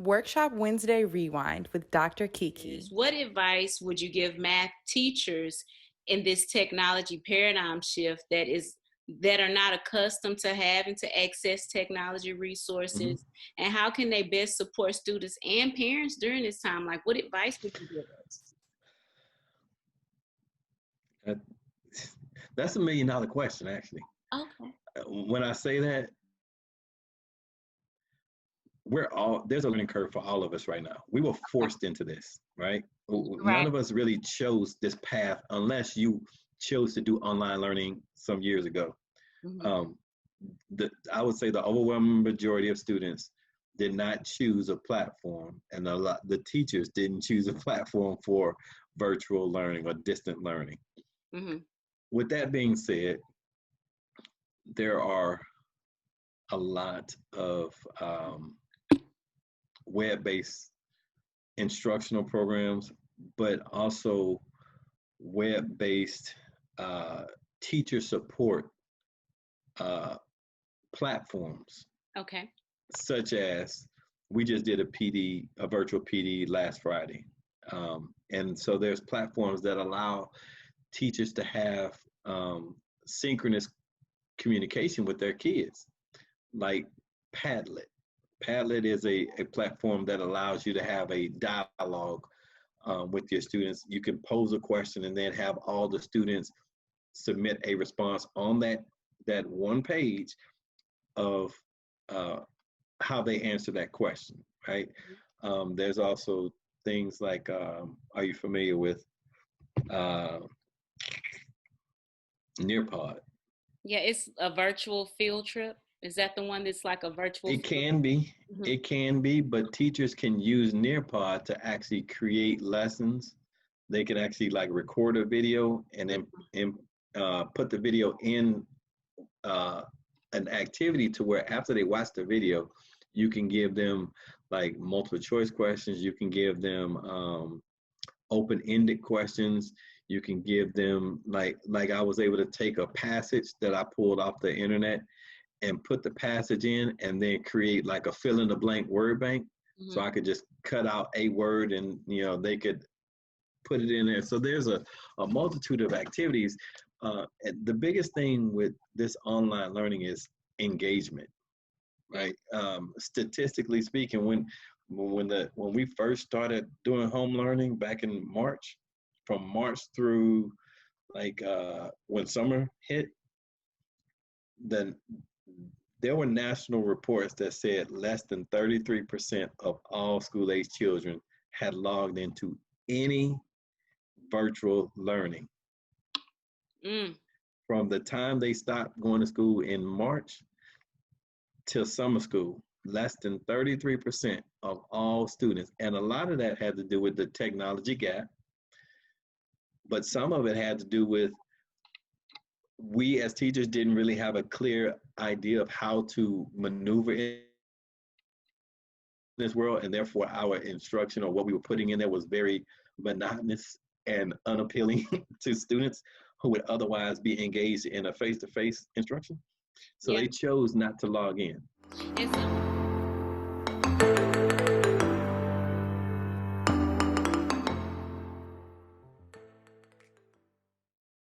Workshop Wednesday Rewind with Dr. KiKi. What advice would you give math teachers in this technology paradigm shift that are not accustomed to having to access technology resources? And how can they best support students and parents during this time? Like, what advice would you give us? That's $1 million question, actually. Okay. When I say that, there's a learning curve for all of us right now. We were forced into this, right? None of us really chose this path unless you chose to do online learning some years ago. I would say the overwhelming majority of students did not choose a platform, and the teachers didn't choose a platform for virtual learning or distant learning. With that being said, there are a lot of web-based instructional programs, but also web-based teacher support platforms. Okay. Such as we just did a virtual PD last Friday. And so there's platforms that allow teachers to have synchronous communication with their kids, like Padlet. Padlet is a platform that allows you to have a dialogue with your students. You can pose a question and then have all the students submit a response on that one page of how they answer that question, right? There's also things like, are you familiar with Nearpod? Yeah, it's a virtual field trip. Is that the one that's like a virtual? It can be. It can be, but teachers can use Nearpod to actually create lessons. They can actually like record a video and then put the video in an activity to where after they watch the video, you can give them like multiple choice questions. You can give them open-ended questions. You can give them like I was able to take a passage that I pulled off the internet and put the passage in and then create like a fill in the blank word bank. So I could just cut out a word and, they could put it in there. So there's a multitude of activities. The biggest thing with this online learning is engagement, right? Statistically speaking, when we first started doing home learning back in March, from March through like when summer hit, then there were national reports that said less than 33% of all school-age children had logged into any virtual learning. From the time they stopped going to school in March till summer school, less than 33% of all students. And a lot of that had to do with the technology gap, but some of it had to do with we as teachers didn't really have a clear idea of how to maneuver in this world, and therefore our instruction or what we were putting in there was very monotonous and unappealing to students who would otherwise be engaged in a face-to-face instruction. So they chose not to log in.